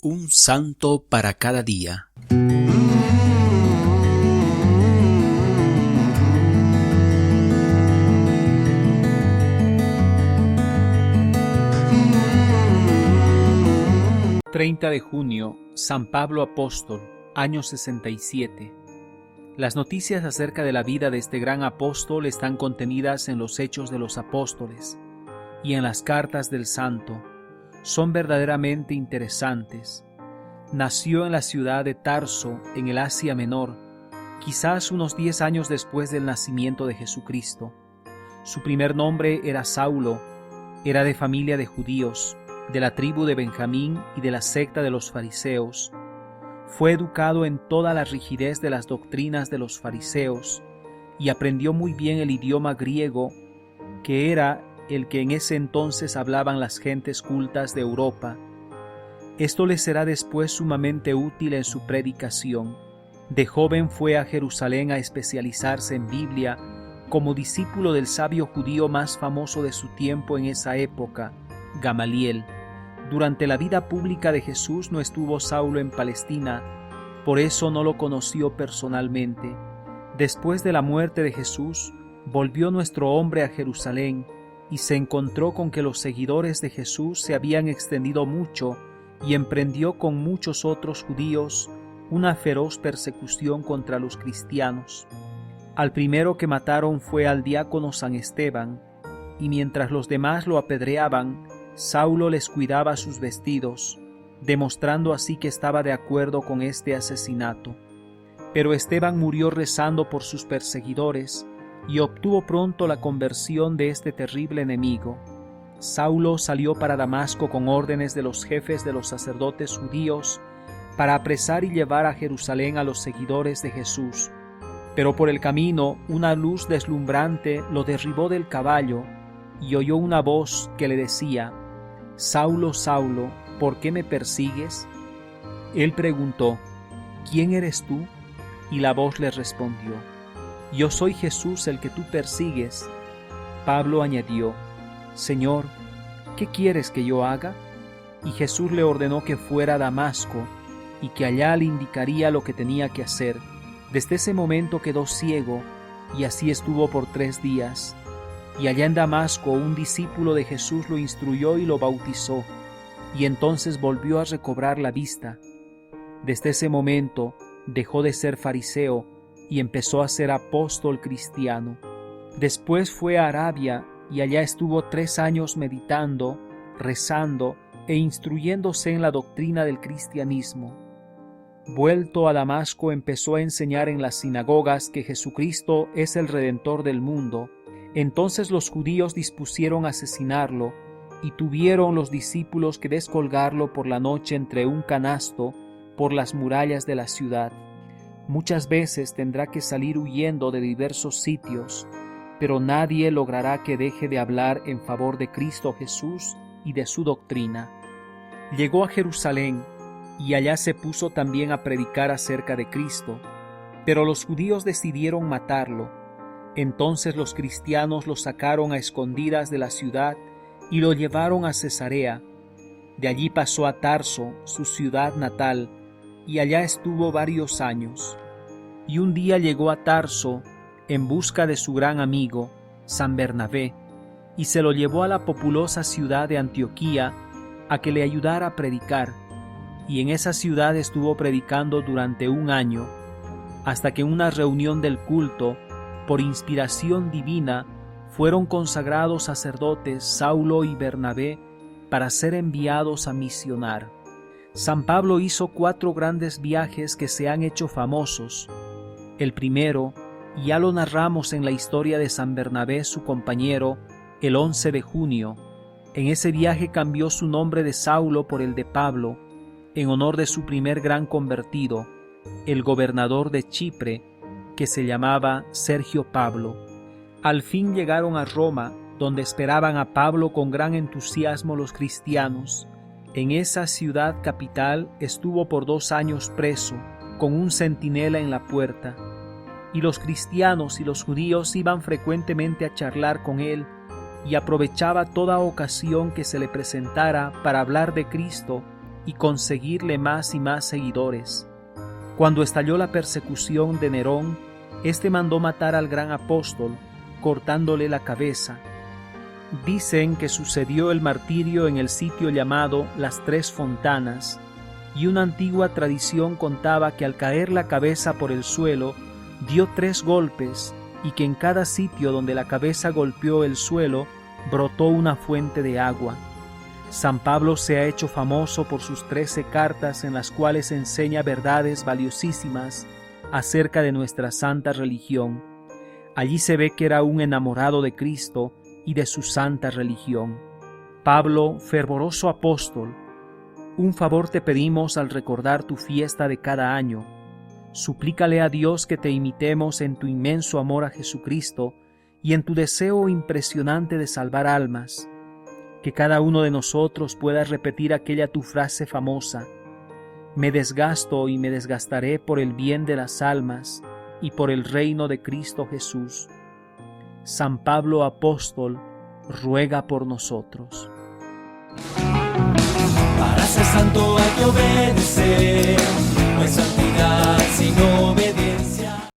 Un santo para cada día. ...30 de junio, San Pablo Apóstol, año 67. Las noticias acerca de la vida de este gran apóstol están contenidas en los Hechos de los Apóstoles y en las cartas del santo. Son verdaderamente interesantes. Nació en la ciudad de Tarso, en el Asia Menor, quizás unos 10 años después del nacimiento de Jesucristo. Su primer nombre era Saulo, era de familia de judíos, de la tribu de Benjamín y de la secta de los fariseos. Fue educado en toda la rigidez de las doctrinas de los fariseos y aprendió muy bien el idioma griego, que era el que en ese entonces hablaban las gentes cultas de Europa. Esto le será después sumamente útil en su predicación. De joven fue a Jerusalén a especializarse en Biblia como discípulo del sabio judío más famoso de su tiempo en esa época, Gamaliel. Durante la vida pública de Jesús no estuvo Saulo en Palestina, por eso no lo conoció personalmente. Después de la muerte de Jesús, volvió nuestro hombre a Jerusalén y se encontró con que los seguidores de Jesús se habían extendido mucho y emprendió con muchos otros judíos una feroz persecución contra los cristianos. Al primero que mataron fue al diácono San Esteban, y mientras los demás lo apedreaban, Saulo les cuidaba sus vestidos, demostrando así que estaba de acuerdo con este asesinato. Pero Esteban murió rezando por sus perseguidores y obtuvo pronto la conversión de este terrible enemigo. Saulo salió para Damasco con órdenes de los jefes de los sacerdotes judíos para apresar y llevar a Jerusalén a los seguidores de Jesús. Pero por el camino una luz deslumbrante lo derribó del caballo y oyó una voz que le decía: «Saulo, Saulo, ¿por qué me persigues?». Él preguntó: «¿Quién eres tú?». Y la voz le respondió: «Yo soy Jesús el que tú persigues». Pablo añadió: «Señor, ¿qué quieres que yo haga?». Y Jesús le ordenó que fuera a Damasco y que allá le indicaría lo que tenía que hacer. Desde ese momento quedó ciego y así estuvo por 3 días. Y allá en Damasco un discípulo de Jesús lo instruyó y lo bautizó, y entonces volvió a recobrar la vista. Desde ese momento dejó de ser fariseo y empezó a ser apóstol cristiano. Después fue a Arabia y allá estuvo 3 años meditando, rezando e instruyéndose en la doctrina del cristianismo. Vuelto a Damasco empezó a enseñar en las sinagogas que Jesucristo es el Redentor del mundo. Entonces los judíos dispusieron asesinarlo y tuvieron los discípulos que descolgarlo por la noche entre un canasto por las murallas de la ciudad. Muchas veces tendrá que salir huyendo de diversos sitios, pero nadie logrará que deje de hablar en favor de Cristo Jesús y de su doctrina. Llegó a Jerusalén y allá se puso también a predicar acerca de Cristo, pero los judíos decidieron matarlo. Entonces los cristianos lo sacaron a escondidas de la ciudad y lo llevaron a Cesarea. De allí pasó a Tarso, su ciudad natal, y allá estuvo varios años. Y un día llegó a Tarso en busca de su gran amigo, San Bernabé, y se lo llevó a la populosa ciudad de Antioquía a que le ayudara a predicar. Y en esa ciudad estuvo predicando durante 1 año, hasta que en una reunión del culto, por inspiración divina, fueron consagrados sacerdotes Saulo y Bernabé para ser enviados a misionar. San Pablo hizo 4 grandes viajes que se han hecho famosos. El primero, ya lo narramos en la historia de San Bernabé, su compañero, el 11 de junio. En ese viaje cambió su nombre de Saulo por el de Pablo, en honor de su primer gran convertido, el gobernador de Chipre, que se llamaba Sergio Pablo. Al fin llegaron a Roma, donde esperaban a Pablo con gran entusiasmo los cristianos. En esa ciudad capital estuvo por 2 años preso, con un centinela en la puerta. Y los cristianos y los judíos iban frecuentemente a charlar con él, y aprovechaba toda ocasión que se le presentara para hablar de Cristo y conseguirle más y más seguidores. Cuando estalló la persecución de Nerón, éste mandó matar al gran apóstol, cortándole la cabeza. Dicen que sucedió el martirio en el sitio llamado Las Tres Fontanas, y una antigua tradición contaba que al caer la cabeza por el suelo, dio 3 golpes, y que en cada sitio donde la cabeza golpeó el suelo, brotó una fuente de agua. San Pablo se ha hecho famoso por sus 13 cartas en las cuales enseña verdades valiosísimas acerca de nuestra santa religión. Allí se ve que era un enamorado de Cristo y de su santa religión. Pablo, fervoroso apóstol, un favor te pedimos al recordar tu fiesta de cada año. Suplícale a Dios que te imitemos en tu inmenso amor a Jesucristo y en tu deseo impresionante de salvar almas. Que cada uno de nosotros pueda repetir aquella tu frase famosa: me desgasto y me desgastaré por el bien de las almas y por el reino de Cristo Jesús. San Pablo Apóstol, ruega por nosotros. Para ser santo hay que obedecer, no hay santidad sin obediencia.